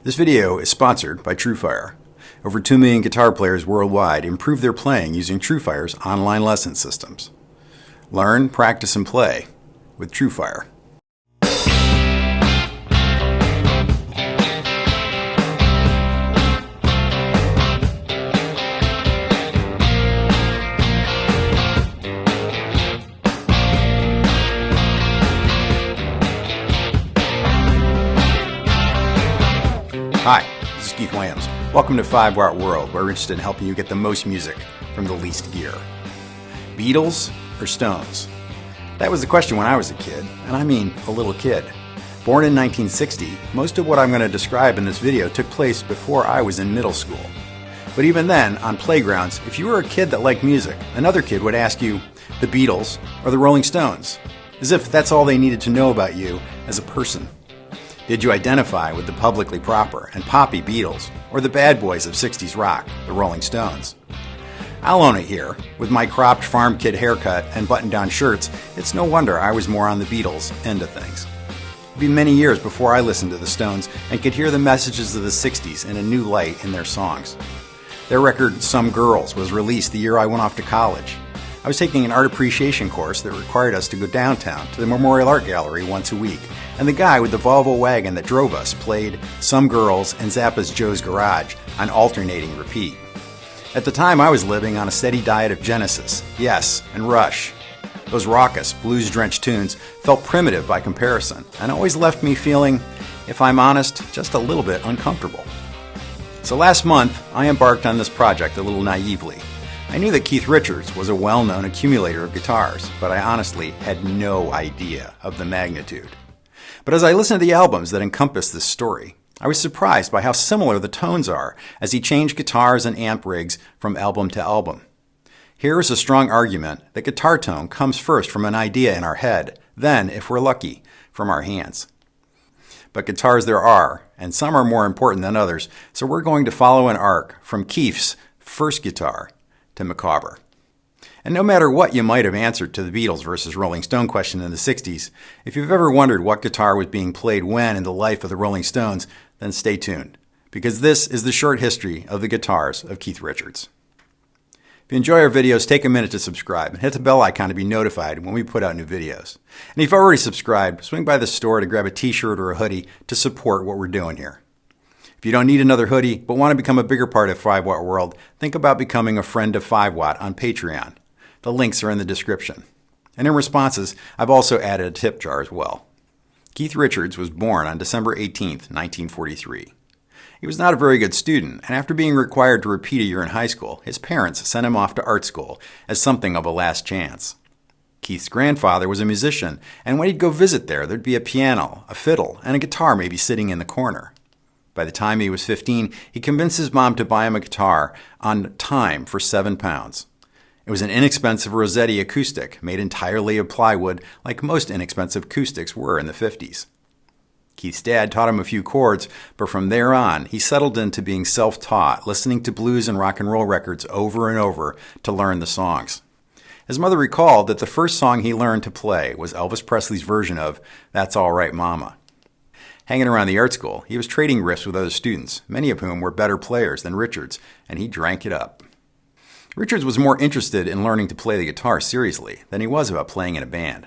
This video is sponsored by TrueFire. Over 2 million guitar players worldwide improve their playing using TrueFire's online lesson systems. Learn, practice, and play with TrueFire. Hi, this is Keith Williams. Welcome to 5-Watt World, where we're interested in helping you get the most music from the least gear. Beatles or Stones? That was the question when I was a kid, and I mean a little kid. Born in 1960, most of what I'm going to describe in this video took place before I was in middle school. But even then, on playgrounds, if you were a kid that liked music, another kid would ask you, the Beatles or the Rolling Stones, as if that's all they needed to know about you as a person. Did you identify with the publicly proper and poppy Beatles, or the bad boys of 60s rock, the Rolling Stones? I'll own it here. With my cropped farm kid haircut and button-down shirts, it's no wonder I was more on the Beatles end of things. It'd be many years before I listened to the Stones and could hear the messages of the 60s in a new light in their songs. Their record, Some Girls, was released the year I went off to college. I was taking an art appreciation course that required us to go downtown to the Memorial Art Gallery once a week, and the guy with the Volvo wagon that drove us played Some Girls and Zappa's Joe's Garage on alternating repeat. At the time, I was living on a steady diet of Genesis, Yes, and Rush. Those raucous, blues-drenched tunes felt primitive by comparison, and always left me feeling, if I'm honest, just a little bit uncomfortable. So last month, I embarked on this project a little naively. I knew that Keith Richards was a well-known accumulator of guitars, but I honestly had no idea of the magnitude. But as I listened to the albums that encompass this story, I was surprised by how similar the tones are as he changed guitars and amp rigs from album to album. Here is a strong argument that guitar tone comes first from an idea in our head, then, if we're lucky, from our hands. But guitars there are, and some are more important than others, so we're going to follow an arc from Keith's first guitar to macabre. And no matter what you might have answered to the Beatles versus Rolling Stone question in the 60s, if you've ever wondered what guitar was being played when in the life of the Rolling Stones, then stay tuned, because this is the short history of the guitars of Keith Richards. If you enjoy our videos, take a minute to subscribe and hit the bell icon to be notified when we put out new videos. And if you've already subscribed, swing by the store to grab a t-shirt or a hoodie to support what we're doing here. If you don't need another hoodie, but want to become a bigger part of 5-Watt World, think about becoming a friend of 5-Watt on Patreon. The links are in the description. And in responses, I've also added a tip jar as well. Keith Richards was born on December 18, 1943. He was not a very good student, and after being required to repeat a year in high school, his parents sent him off to art school as something of a last chance. Keith's grandfather was a musician, and when he'd go visit there'd be a piano, a fiddle, and a guitar maybe sitting in the corner. By the time he was 15, he convinced his mom to buy him a guitar on time for £7. It was an inexpensive Rossetti acoustic, made entirely of plywood, like most inexpensive acoustics were in the 50s. Keith's dad taught him a few chords, but from there on, he settled into being self-taught, listening to blues and rock and roll records over and over to learn the songs. His mother recalled that the first song he learned to play was Elvis Presley's version of That's All Right, Mama. Hanging around the art school, he was trading riffs with other students, many of whom were better players than Richards, and he drank it up. Richards was more interested in learning to play the guitar seriously than he was about playing in a band.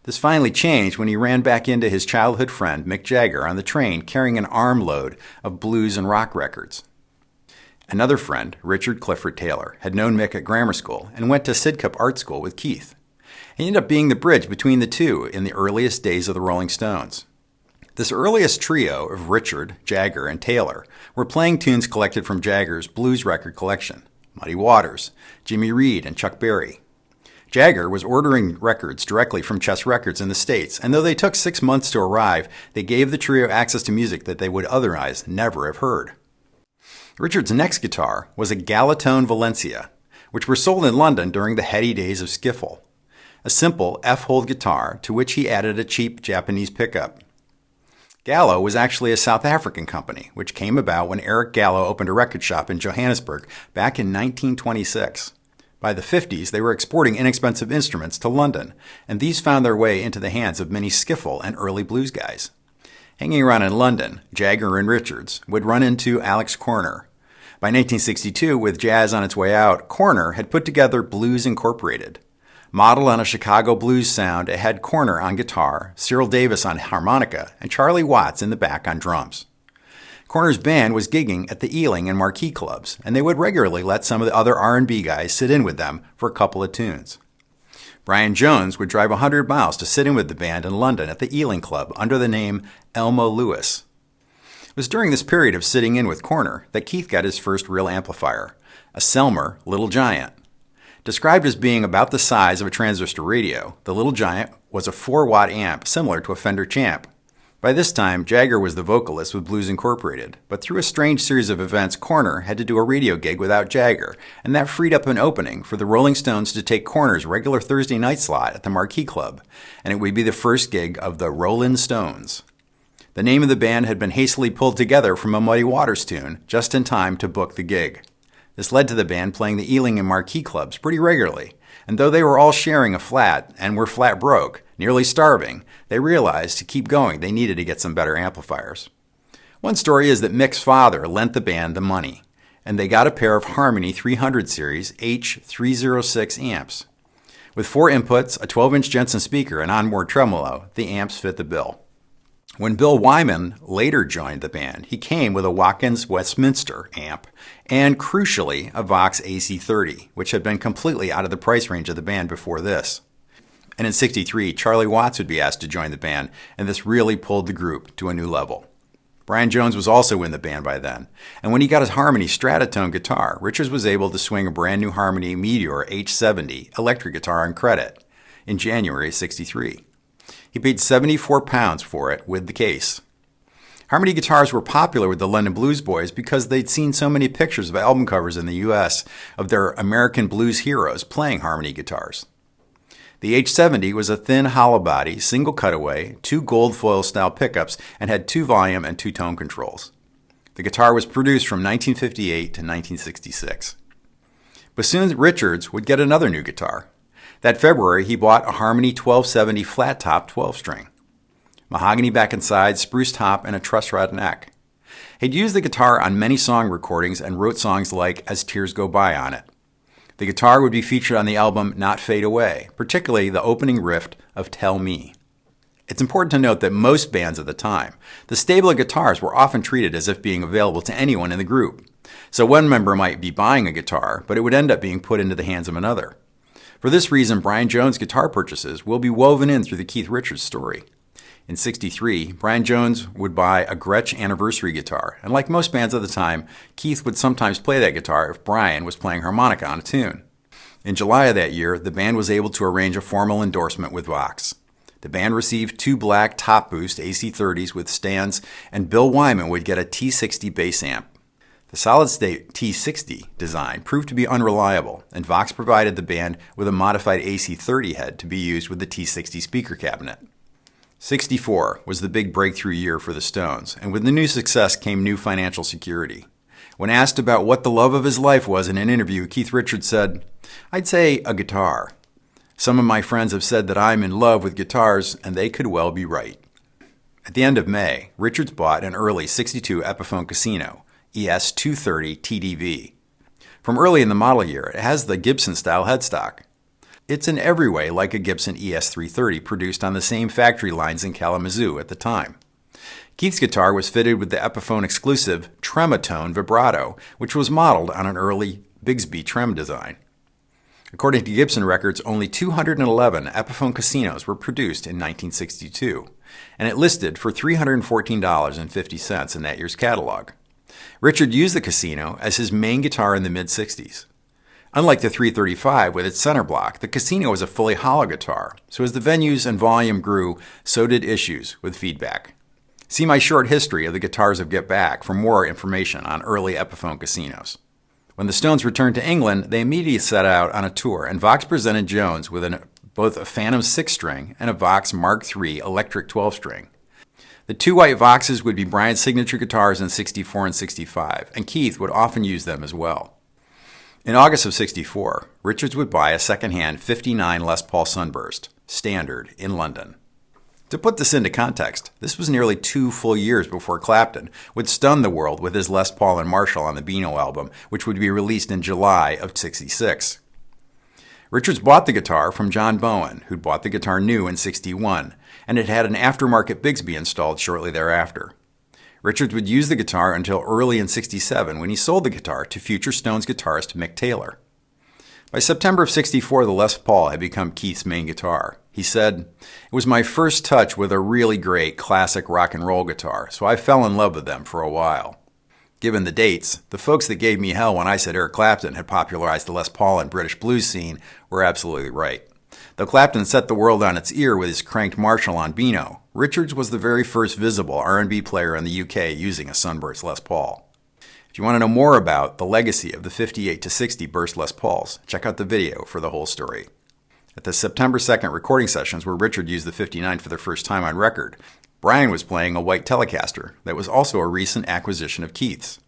This finally changed when he ran back into his childhood friend Mick Jagger on the train carrying an armload of blues and rock records. Another friend, Richard Clifford Taylor, had known Mick at grammar school and went to Sidcup Art School with Keith. He ended up being the bridge between the two in the earliest days of the Rolling Stones. This earliest trio of Richard, Jagger, and Taylor were playing tunes collected from Jagger's blues record collection, Muddy Waters, Jimmy Reed, and Chuck Berry. Jagger was ordering records directly from Chess Records in the States, and though they took 6 months to arrive, they gave the trio access to music that they would otherwise never have heard. Richard's next guitar was a Galatone Valencia, which were sold in London during the heady days of skiffle, a simple F-hold guitar to which he added a cheap Japanese pickup. Gallo was actually a South African company, which came about when Eric Gallo opened a record shop in Johannesburg back in 1926. By the 50s, they were exporting inexpensive instruments to London, and these found their way into the hands of many skiffle and early blues guys. Hanging around in London, Jagger and Richards would run into Alex Corner. By 1962, with jazz on its way out, Corner had put together Blues Incorporated. Modeled on a Chicago blues sound, it had Corner on guitar, Cyril Davis on harmonica, and Charlie Watts in the back on drums. Corner's band was gigging at the Ealing and Marquee clubs, and they would regularly let some of the other R&B guys sit in with them for a couple of tunes. Brian Jones would drive 100 miles to sit in with the band in London at the Ealing Club under the name Elmo Lewis. It was during this period of sitting in with Corner that Keith got his first real amplifier, a Selmer Little Giant. Described as being about the size of a transistor radio, the Little Giant was a 4-watt amp similar to a Fender Champ. By this time, Jagger was the vocalist with Blues Incorporated, but through a strange series of events, Corner had to do a radio gig without Jagger, and that freed up an opening for the Rolling Stones to take Corner's regular Thursday night slot at the Marquee Club, and it would be the first gig of the Rollin' Stones. The name of the band had been hastily pulled together from a Muddy Waters tune, just in time to book the gig. This led to the band playing the Ealing and Marquee clubs pretty regularly, and though they were all sharing a flat and were flat broke, nearly starving, they realized to keep going they needed to get some better amplifiers. One story is that Mick's father lent the band the money, and they got a pair of Harmony 300 series H306 amps. With 4 inputs, a 12-inch Jensen speaker, and onboard tremolo, the amps fit the bill. When Bill Wyman later joined the band, he came with a Watkins Westminster amp and, crucially, a Vox AC30, which had been completely out of the price range of the band before this. And in '63, Charlie Watts would be asked to join the band, and this really pulled the group to a new level. Brian Jones was also in the band by then, and when he got his Harmony Stratotone guitar, Richards was able to swing a brand new Harmony Meteor H70 electric guitar on credit in January '63. He paid £74 for it with the case. Harmony guitars were popular with the London Blues Boys because they'd seen so many pictures of album covers in the U.S. of their American blues heroes playing Harmony guitars. The H70 was a thin hollow body, single cutaway, 2 gold foil style pickups, and had 2 volume and 2 tone controls. The guitar was produced from 1958 to 1966. But soon Richards would get another new guitar. That February, he bought a Harmony 1270 flat top 12-string. Mahogany back and sides, spruce top, and a truss rod neck. He'd used the guitar on many song recordings and wrote songs like As Tears Go By on it. The guitar would be featured on the album Not Fade Away, particularly the opening riff of Tell Me. It's important to note that most bands at the time, the stable of guitars were often treated as if being available to anyone in the group. So one member might be buying a guitar, but it would end up being put into the hands of another. For this reason, Brian Jones' guitar purchases will be woven in through the Keith Richards story. In '63, Brian Jones would buy a Gretsch anniversary guitar, and like most bands of the time, Keith would sometimes play that guitar if Brian was playing harmonica on a tune. In July of that year, the band was able to arrange a formal endorsement with Vox. The band received 2 black top boost AC30s with stands, and Bill Wyman would get a T60 bass amp. The solid-state T60 design proved to be unreliable, and Vox provided the band with a modified AC30 head to be used with the T60 speaker cabinet. '64 was the big breakthrough year for the Stones, and with the new success came new financial security. When asked about what the love of his life was in an interview, Keith Richards said, "I'd say a guitar. Some of my friends have said that I'm in love with guitars, and they could well be right." At the end of May, Richards bought an early '62 Epiphone Casino, ES230 TDV. From early in the model year, it has the Gibson-style headstock. It's in every way like a Gibson ES330 produced on the same factory lines in Kalamazoo at the time. Keith's guitar was fitted with the Epiphone exclusive Trematone vibrato, which was modeled on an early Bigsby trem design. According to Gibson records, only 211 Epiphone Casinos were produced in 1962, and it listed for $314.50 in that year's catalog. Richard used the Casino as his main guitar in the mid-'60s. Unlike the 335 with its center block, the Casino was a fully hollow guitar, so as the venues and volume grew, so did issues with feedback. See my short history of the guitars of Get Back for more information on early Epiphone Casinos. When the Stones returned to England, they immediately set out on a tour, and Vox presented Jones with both a Phantom 6-string and a Vox Mark III electric 12-string. The 2 white Voxes would be Brian's signature guitars in '64 and '65, and Keith would often use them as well. In August of '64, Richards would buy a second-hand '59 Les Paul Sunburst, standard, in London. To put this into context, this was nearly 2 full years before Clapton would stun the world with his Les Paul and Marshall on the Beano album, which would be released in July of '66. Richards bought the guitar from John Bowen, who'd bought the guitar new in '61, and it had an aftermarket Bigsby installed shortly thereafter. Richards would use the guitar until early in '67 when he sold the guitar to future Stones guitarist Mick Taylor. By September of '64, the Les Paul had become Keith's main guitar. He said, "It was my first touch with a really great classic rock and roll guitar, so I fell in love with them for a while." Given the dates, the folks that gave me hell when I said Eric Clapton had popularized the Les Paul and British blues scene were absolutely right. Though Clapton set the world on its ear with his cranked Marshall on Beano, Richards was the very first visible R&B player in the UK using a Sunburst Les Paul. If you want to know more about the legacy of the 58 to 60 burst Les Pauls, check out the video for the whole story. At the September 2nd recording sessions where Richard used the 59 for the first time on record, Brian was playing a white Telecaster that was also a recent acquisition of Keith's.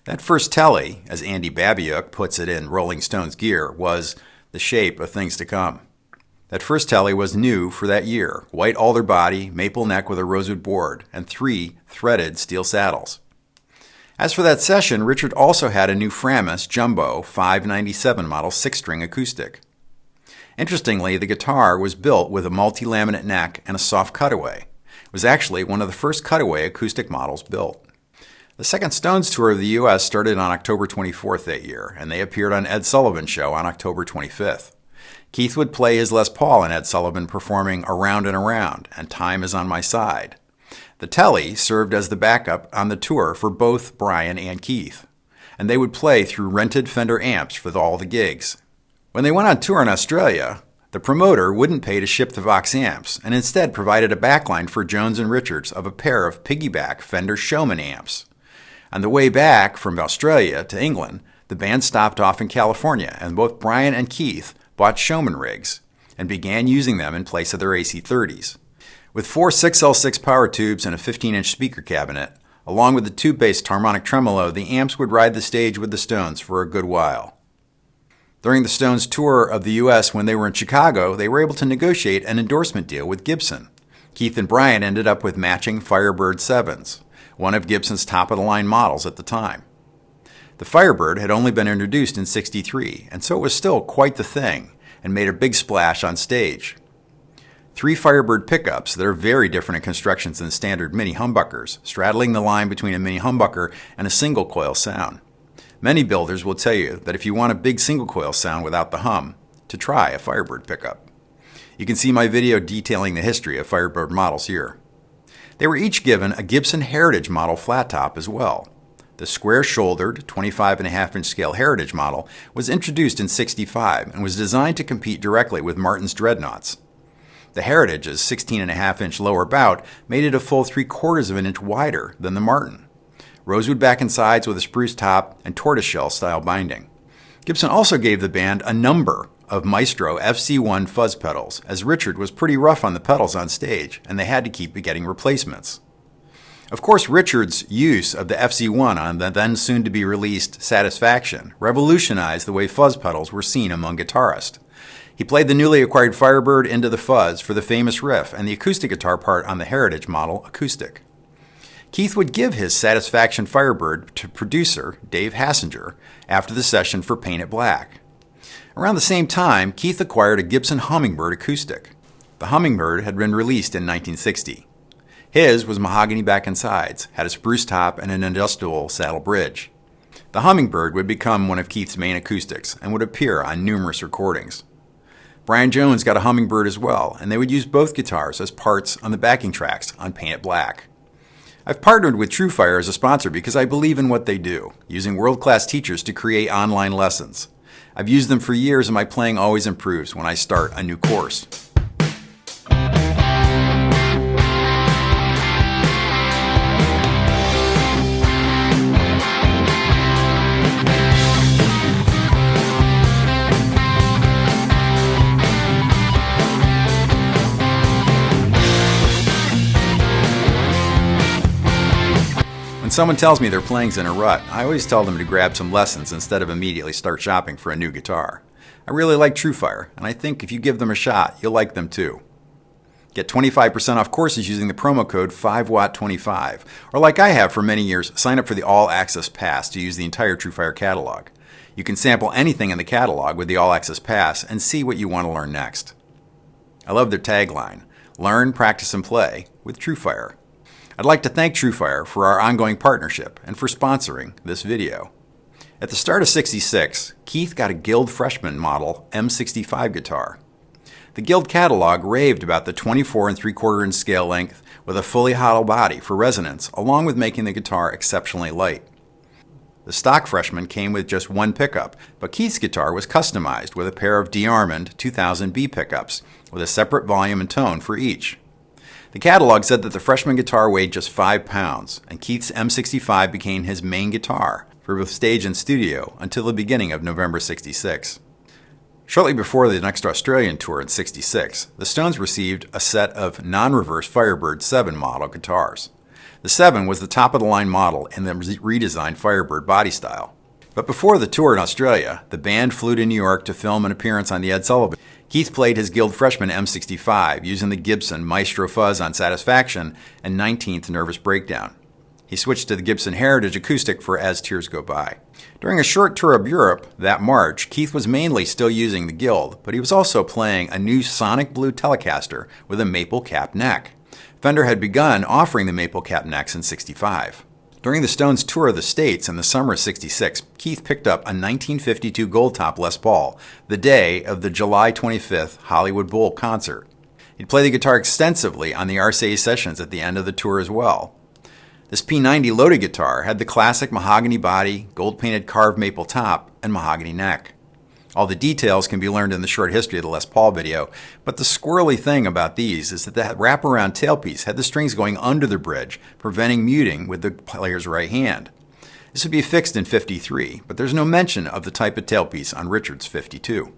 That first Tele, as Andy Babiuk puts it in Rolling Stone's Gear, was the shape of things to come. That first Tele was new for that year, white alder body, maple neck with a rosewood board, and 3 threaded steel saddles. As for that session, Richard also had a new Framus Jumbo 597 model 6-string acoustic. Interestingly, the guitar was built with a multi-laminate neck and a soft cutaway. It was actually one of the first cutaway acoustic models built. The second Stones tour of the U.S. started on October 24th that year, and they appeared on Ed Sullivan's show on October 25th. Keith would play his Les Paul and Ed Sullivan performing Around and Around and Time Is on My Side. The Tele served as the backup on the tour for both Brian and Keith, and they would play through rented Fender amps for all the gigs. When they went on tour in Australia, the promoter wouldn't pay to ship the Vox amps and instead provided a backline for Jones and Richards of a pair of piggyback Fender Showman amps. On the way back from Australia to England, the band stopped off in California, and both Brian and Keith bought Showman rigs and began using them in place of their AC-30s. With 4 6L6 power tubes and a 15-inch speaker cabinet, along with the tube-based harmonic tremolo, the amps would ride the stage with the Stones for a good while. During the Stones' tour of the U.S. when they were in Chicago, they were able to negotiate an endorsement deal with Gibson. Keith and Brian ended up with matching Firebird 7s, one of Gibson's top-of-the-line models at the time. The Firebird had only been introduced in '63, and so it was still quite the thing, and made a big splash on stage. 3 Firebird pickups that are very different in construction than standard mini humbuckers, straddling the line between a mini humbucker and a single-coil sound. Many builders will tell you that if you want a big single-coil sound without the hum, to try a Firebird pickup. You can see my video detailing the history of Firebird models here. They were each given a Gibson Heritage model flat top as well. The square-shouldered 25.5-inch scale Heritage model was introduced in '65 and was designed to compete directly with Martin's Dreadnoughts. The Heritage's 16.5-inch lower bout made it a full 3/4 of an inch wider than the Martin. Rosewood back and sides with a spruce top and tortoiseshell style binding. Gibson also gave the band a number of Maestro FC1 fuzz pedals, as Richard was pretty rough on the pedals on stage, and they had to keep getting replacements. Of course, Richard's use of the FC1 on the then soon-to-be-released Satisfaction revolutionized the way fuzz pedals were seen among guitarists. He played the newly acquired Firebird into the fuzz for the famous riff and the acoustic guitar part on the Heritage model acoustic. Keith would give his Satisfaction Firebird to producer Dave Hassinger after the session for Paint It Black. Around the same time, Keith acquired a Gibson Hummingbird acoustic. The Hummingbird had been released in 1960. His was mahogany back and sides, had a spruce top and an industrial saddle bridge. The Hummingbird would become one of Keith's main acoustics and would appear on numerous recordings. Brian Jones got a Hummingbird as well, and they would use both guitars as parts on the backing tracks on Paint It Black. I've partnered with TrueFire as a sponsor because I believe in what they do, using world-class teachers to create online lessons. I've used them for years and my playing always improves when I start a new course. When someone tells me their playing's in a rut, I always tell them to grab some lessons instead of immediately start shopping for a new guitar. I really like TrueFire, and I think if you give them a shot, you'll like them too. Get 25% off courses using the promo code 5watt25. Or like I have for many years, sign up for the All Access Pass to use the entire TrueFire catalog. You can sample anything in the catalog with the All Access Pass and see what you want to learn next. I love their tagline, learn, practice, and play with TrueFire. I'd like to thank TrueFire for our ongoing partnership and for sponsoring this video. At the start of '66, Keith got a Guild Freshman model M65 guitar. The Guild catalog raved about the 24 3/4 inch scale length with a fully hollow body for resonance, along with making the guitar exceptionally light. The stock Freshman came with just one pickup, but Keith's guitar was customized with a pair of de-Armand 2000B pickups with a separate volume and tone for each. The catalog said that the Freshman guitar weighed just 5 pounds, and Keith's M65 became his main guitar for both stage and studio until the beginning of November '66. Shortly before the next Australian tour in '66, the Stones received a set of non-reverse Firebird 7 model guitars. The 7 was the top-of-the-line model in the redesigned Firebird body style. But before the tour in Australia, the band flew to New York to film an appearance on The Ed Sullivan. Keith played his Guild Freshman M65 using the Gibson Maestro Fuzz on Satisfaction and 19th Nervous Breakdown. He switched to the Gibson Heritage Acoustic for As Tears Go By. During a short tour of Europe that March, Keith was mainly still using the Guild, but he was also playing a new Sonic Blue Telecaster with a maple cap neck. Fender had begun offering the maple cap necks in '65. During the Stones' tour of the States in the summer of '66, Keith picked up a 1952 Gold Top Les Paul the day of the July 25th Hollywood Bowl concert. He'd play the guitar extensively on the RCA sessions at the end of the tour as well. This P90 loaded guitar had the classic mahogany body, gold-painted carved maple top, and mahogany neck. All the details can be learned in the short history of the Les Paul video, but the squirrely thing about these is that the wraparound tailpiece had the strings going under the bridge, preventing muting with the player's right hand. This would be fixed in '53, but there's no mention of the type of tailpiece on Richard's '52.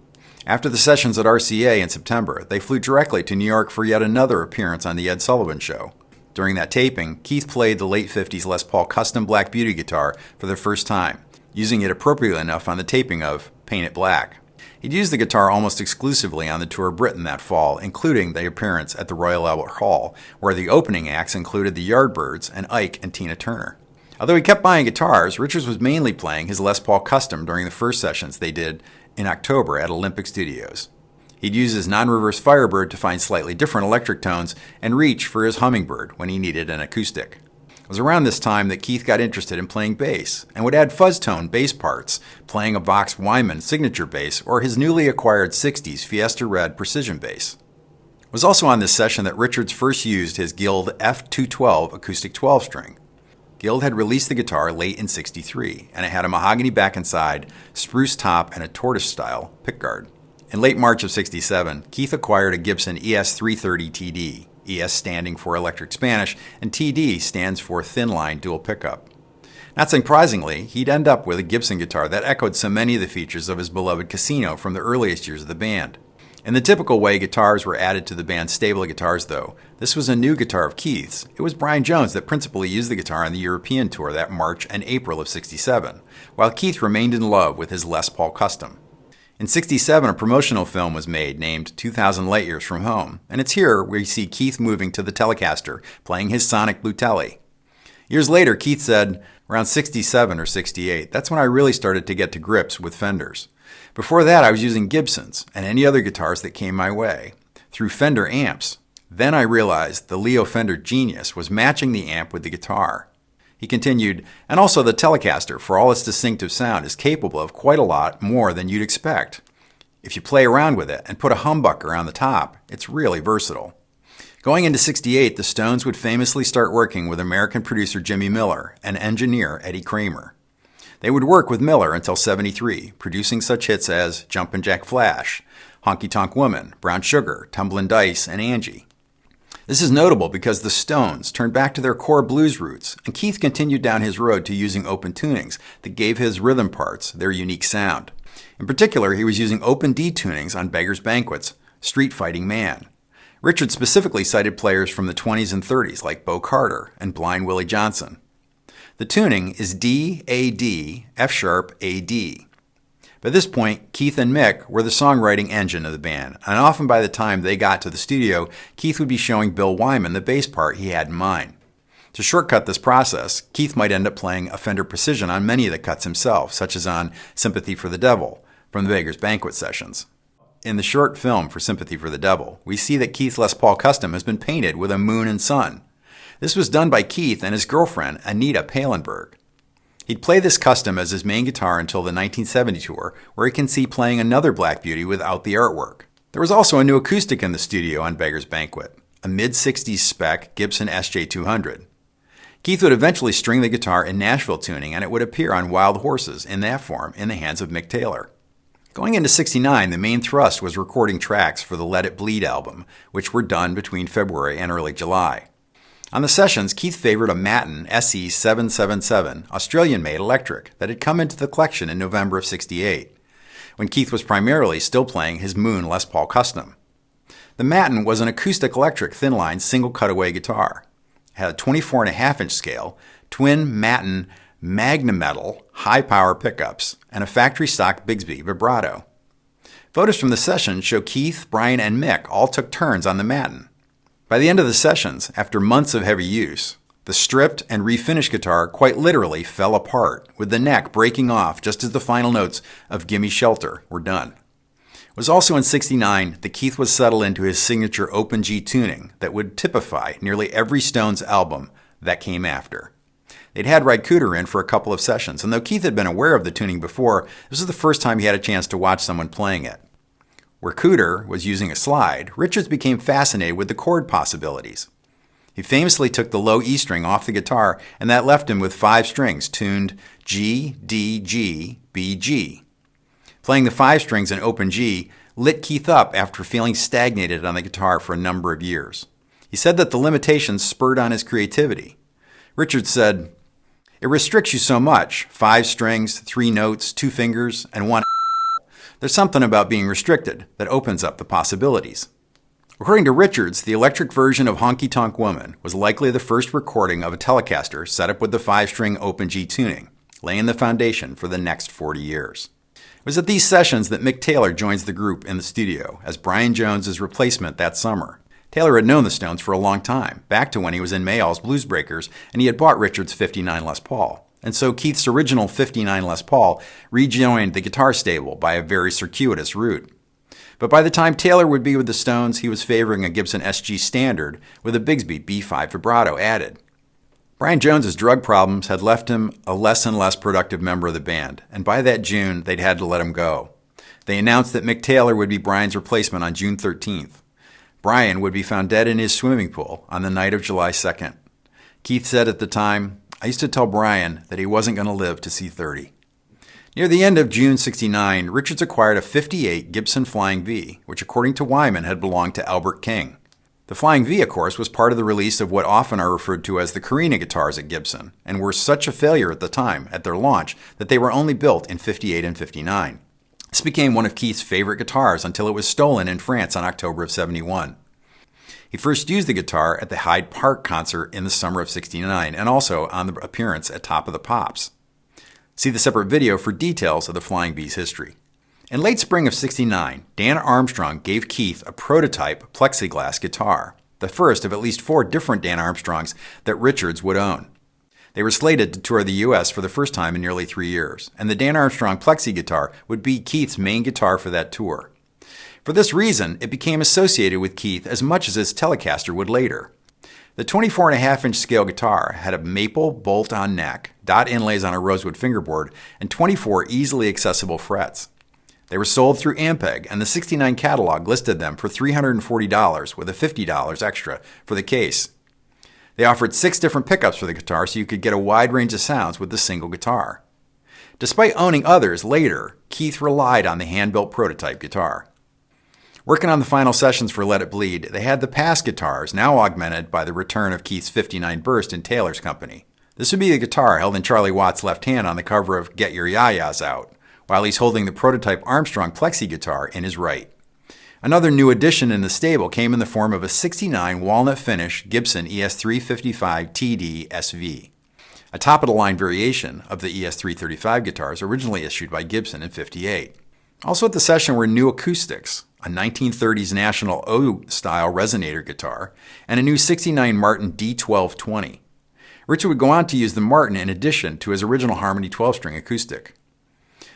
After the sessions at RCA in September, they flew directly to New York for yet another appearance on The Ed Sullivan Show. During that taping, Keith played the late '50s Les Paul Custom Black Beauty guitar for the first time, using it appropriately enough on the taping of Paint It Black. He'd used the guitar almost exclusively on the tour of Britain that fall, including the appearance at the Royal Albert Hall, where the opening acts included the Yardbirds and Ike and Tina Turner. Although he kept buying guitars, Richards was mainly playing his Les Paul Custom during the first sessions they did in October at Olympic Studios. He'd use his non-reverse Firebird to find slightly different electric tones and reach for his Hummingbird when he needed an acoustic. It was around this time that Keith got interested in playing bass and would add fuzz tone bass parts, playing a Vox Wyman signature bass or his newly acquired '60s Fiesta Red Precision bass. It was also on this session that Richards first used his Guild F212 acoustic 12-string. Guild had released the guitar late in '63, and it had a mahogany back and side, spruce top, and a tortoise-style pickguard. In late March of '67, Keith acquired a Gibson ES330 TD, ES standing for Electric Spanish, and TD stands for Thin Line Dual Pickup. Not surprisingly, he'd end up with a Gibson guitar that echoed so many of the features of his beloved Casino from the earliest years of the band. In the typical way guitars were added to the band's stable of guitars, though, this was a new guitar of Keith's. It was Brian Jones that principally used the guitar on the European tour that March and April of '67, while Keith remained in love with his Les Paul Custom. In '67, a promotional film was made named 2,000 Light Years from Home, and it's here where you see Keith moving to the Telecaster, playing his Sonic Blue Telly. Years later, Keith said, around '67 or '68, that's when I really started to get to grips with Fenders. Before that, I was using Gibsons and any other guitars that came my way, through Fender amps. Then I realized the Leo Fender Genius was matching the amp with the guitar. He continued, and also the Telecaster, for all its distinctive sound, is capable of quite a lot more than you'd expect. If you play around with it and put a humbucker on the top, it's really versatile. Going into '68, the Stones would famously start working with American producer Jimmy Miller and engineer Eddie Kramer. They would work with Miller until '73, producing such hits as Jumpin' Jack Flash, Honky Tonk Woman, Brown Sugar, Tumblin' Dice, and Angie. This is notable because the Stones turned back to their core blues roots, and Keith continued down his road to using open tunings that gave his rhythm parts their unique sound. In particular, he was using open D tunings on Beggar's Banquets, Street Fighting Man. Richard specifically cited players from the 20s and 30s like Bo Carter and Blind Willie Johnson. The tuning is D, A, D, F sharp, A, D. By this point, Keith and Mick were the songwriting engine of the band, and often by the time they got to the studio, Keith would be showing Bill Wyman the bass part he had in mind. To shortcut this process, Keith might end up playing a Fender Precision on many of the cuts himself, such as on Sympathy for the Devil from the Beggars Banquet sessions. In the short film for Sympathy for the Devil, we see that Keith's Les Paul Custom has been painted with a moon and sun. This was done by Keith and his girlfriend, Anita Pallenberg. He'd play this custom as his main guitar until the 1970 tour, where he can see playing another Black Beauty without the artwork. There was also a new acoustic in the studio on Beggars Banquet, a mid-60s spec Gibson SJ200. Keith would eventually string the guitar in Nashville tuning, and it would appear on Wild Horses in that form in the hands of Mick Taylor. Going into '69, the main thrust was recording tracks for the Let It Bleed album, which were done between February and early July. On the sessions, Keith favored a Matten SE777 Australian-made electric that had come into the collection in November of '68, when Keith was primarily still playing his Moon Les Paul Custom. The Matten was an acoustic electric thin-line single cutaway guitar. It had a 24.5-inch scale, twin Matten Magna-Metal high-power pickups, and a factory-stock Bigsby vibrato. Photos from the session show Keith, Brian, and Mick all took turns on the Matten. By the end of the sessions, after months of heavy use, the stripped and refinished guitar quite literally fell apart, with the neck breaking off just as the final notes of Gimme Shelter were done. It was also in '69 that Keith would settle into his signature open G tuning that would typify nearly every Stones album that came after. They'd had Ry Cooder in for a couple of sessions, and though Keith had been aware of the tuning before, this was the first time he had a chance to watch someone playing it. Where Cooder was using a slide, Richards became fascinated with the chord possibilities. He famously took the low E string off the guitar, and that left him with 5 strings tuned G, D, G, B, G. Playing the 5 strings in open G lit Keith up after feeling stagnated on the guitar for a number of years. He said that the limitations spurred on his creativity. Richards said, "It restricts you so much, 5 strings, 3 notes, 2 fingers, and 1 There's something about being restricted that opens up the possibilities." According to Richards, the electric version of Honky Tonk Woman was likely the first recording of a Telecaster set up with the 5-string open G tuning, laying the foundation for the next 40 years. It was at these sessions that Mick Taylor joins the group in the studio as Brian Jones's replacement that summer. Taylor had known the Stones for a long time, back to when he was in Mayall's Blues Breakers, and he had bought Richards' '59 Les Paul. And so Keith's original '59 Les Paul rejoined the guitar stable by a very circuitous route. But by the time Taylor would be with the Stones, he was favoring a Gibson SG Standard with a Bigsby B5 vibrato added. Brian Jones's drug problems had left him a less and less productive member of the band, and by that June, they'd had to let him go. They announced that Mick Taylor would be Brian's replacement on June 13th. Brian would be found dead in his swimming pool on the night of July 2nd. Keith said at the time, "I used to tell Brian that he wasn't going to live to see 30. Near the end of June '69, Richards acquired a '58 Gibson Flying V, which according to Wyman had belonged to Albert King. The Flying V, of course, was part of the release of what often are referred to as the Carina guitars at Gibson, and were such a failure at the time, at their launch, that they were only built in '58 and '59. This became one of Keith's favorite guitars until it was stolen in France on October of '71. He first used the guitar at the Hyde Park concert in the summer of '69, and also on the appearance at Top of the Pops. See the separate video for details of the Flying V's history. In late spring of '69, Dan Armstrong gave Keith a prototype plexiglass guitar, the first of at least 4 different Dan Armstrongs that Richards would own. They were slated to tour the U.S. for the first time in nearly 3 years, and the Dan Armstrong Plexi guitar would be Keith's main guitar for that tour. For this reason, it became associated with Keith as much as his Telecaster would later. The 24.5-inch scale guitar had a maple bolt-on neck, dot inlays on a rosewood fingerboard, and 24 easily accessible frets. They were sold through Ampeg, and the '69 catalog listed them for $340 with a $50 extra for the case. They offered 6 different pickups for the guitar so you could get a wide range of sounds with the single guitar. Despite owning others later, Keith relied on the hand-built prototype guitar. Working on the final sessions for Let It Bleed, they had the past guitars, now augmented by the return of Keith's '59 Burst in Taylor's company. This would be the guitar held in Charlie Watts' left hand on the cover of Get Your Ya-Ya's Out, while he's holding the prototype Armstrong Plexi guitar in his right. Another new addition in the stable came in the form of a '69 walnut finish Gibson ES355 TD SV. a top-of-the-line variation of the ES-335 guitars originally issued by Gibson in '58. Also at the session were new acoustics, a 1930s National O-style resonator guitar, and a new '69 Martin D1220. Richard would go on to use the Martin in addition to his original Harmony 12-string acoustic.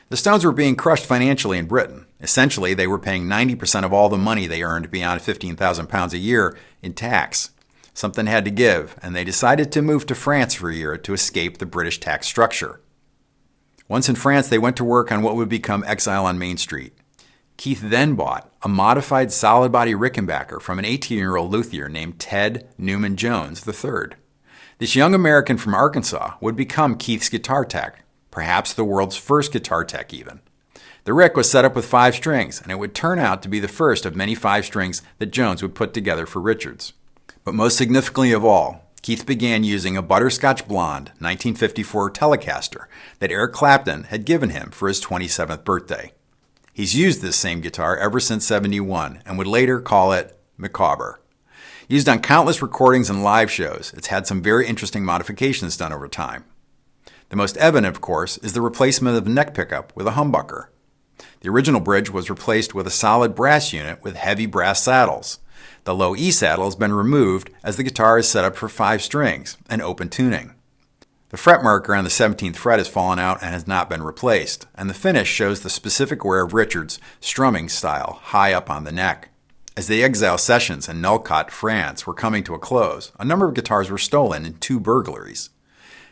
The Stones were being crushed financially in Britain. Essentially, they were paying 90% of all the money they earned beyond £15,000 a year in tax. Something had to give, and they decided to move to France for a year to escape the British tax structure. Once in France, they went to work on what would become Exile on Main Street. Keith then bought a modified solid-body Rickenbacker from an 18-year-old luthier named Ted Newman Jones III. This young American from Arkansas would become Keith's guitar tech, perhaps the world's first guitar tech even. The Rick was set up with 5 strings, and it would turn out to be the first of many 5 strings that Jones would put together for Richards. But most significantly of all, Keith began using a butterscotch blonde 1954 Telecaster that Eric Clapton had given him for his 27th birthday. He's used this same guitar ever since '71 and would later call it Macabre. Used on countless recordings and live shows, it's had some very interesting modifications done over time. The most evident, of course, is the replacement of the neck pickup with a humbucker. The original bridge was replaced with a solid brass unit with heavy brass saddles. The low E saddle has been removed as the guitar is set up for 5 strings and open tuning. The fret marker on the 17th fret has fallen out and has not been replaced, and the finish shows the specific wear of Richards' strumming style high up on the neck. As the Exile sessions in Nulcott, France were coming to a close, a number of guitars were stolen in 2 burglaries.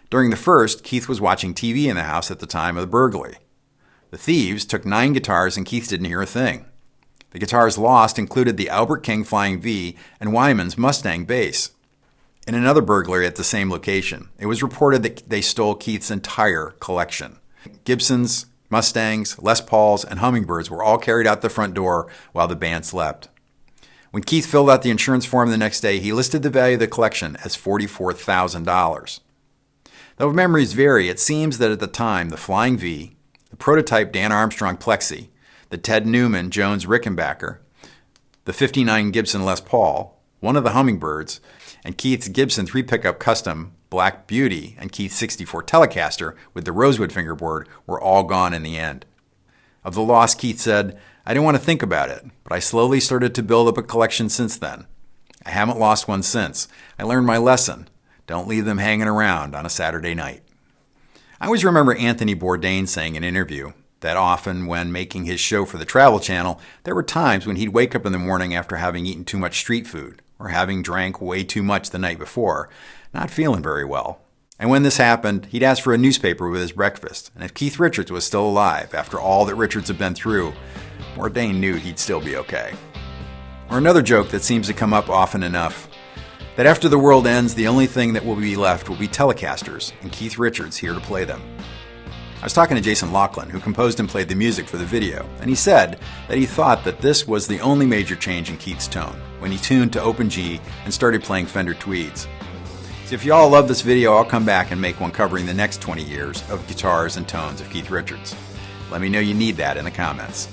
During the first, Keith was watching TV in the house at the time of the burglary. The thieves took 9 guitars and Keith didn't hear a thing. The guitars lost included the Albert King Flying V and Wyman's Mustang bass. In another burglary at the same location, it was reported that they stole Keith's entire collection. Gibsons, Mustangs, Les Pauls, and Hummingbirds were all carried out the front door while the band slept. When Keith filled out the insurance form the next day, he listed the value of the collection as $44,000. Though memories vary, it seems that at the time, the Flying V, the prototype Dan Armstrong Plexi, the Ted Newman Jones Rickenbacker, the '59 Gibson Les Paul, one of the Hummingbirds, and Keith's Gibson 3-pickup custom Black Beauty and Keith's '64 Telecaster with the rosewood fingerboard were all gone in the end. Of the loss, Keith said, "I didn't want to think about it, but I slowly started to build up a collection since then. I haven't lost one since. I learned my lesson. Don't leave them hanging around on a Saturday night." I always remember Anthony Bourdain saying in an interview that often when making his show for the Travel Channel, there were times when he'd wake up in the morning after having eaten too much street food or having drank way too much the night before, not feeling very well. And when this happened, he'd ask for a newspaper with his breakfast, and if Keith Richards was still alive after all that Richards had been through, Bourdain knew he'd still be okay. Or another joke that seems to come up often enough, that after the world ends, the only thing that will be left will be Telecasters, and Keith Richards here to play them. I was talking to Jason Laughlin, who composed and played the music for the video, and he said that he thought that this was the only major change in Keith's tone, when he tuned to open G and started playing Fender Tweeds. So if you all love this video, I'll come back and make one covering the next 20 years of guitars and tones of Keith Richards. Let me know you need that in the comments.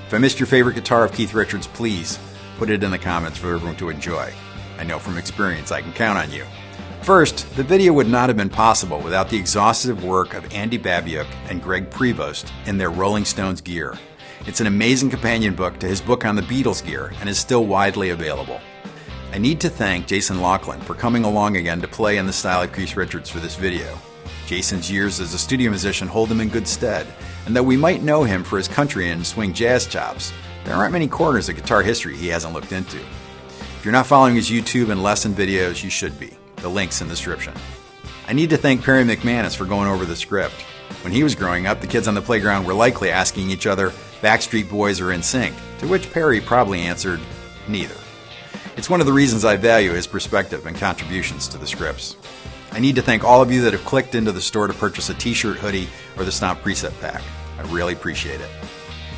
If I missed your favorite guitar of Keith Richards, please put it in the comments for everyone to enjoy. I know from experience I can count on you. First, the video would not have been possible without the exhaustive work of Andy Babiuk and Greg Prevost in their Rolling Stones gear. It's an amazing companion book to his book on the Beatles gear and is still widely available. I need to thank Jason Laughlin for coming along again to play in the style of Keith Richards for this video. Jason's years as a studio musician hold him in good stead, and though we might know him for his country and swing jazz chops, there aren't many corners of guitar history he hasn't looked into. If you're not following his YouTube and lesson videos, you should be. The link's in the description. I need to thank Perry McManus for going over the script. When he was growing up, the kids on the playground were likely asking each other, Backstreet Boys or NSYNC, to which Perry probably answered, neither. It's one of the reasons I value his perspective and contributions to the scripts. I need to thank all of you that have clicked into the store to purchase a t-shirt, hoodie, or the Stomp preset pack. I really appreciate it.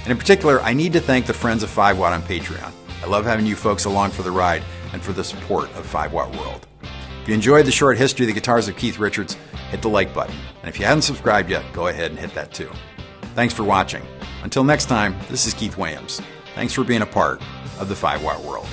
And in particular, I need to thank the friends of 5 Watt on Patreon. I love having you folks along for the ride and for the support of 5 Watt World. If you enjoyed the short history of the guitars of Keith Richards, hit the like button. And if you haven't subscribed yet, go ahead and hit that too. Thanks for watching. Until next time, this is Keith Williams. Thanks for being a part of the 5 Watt World.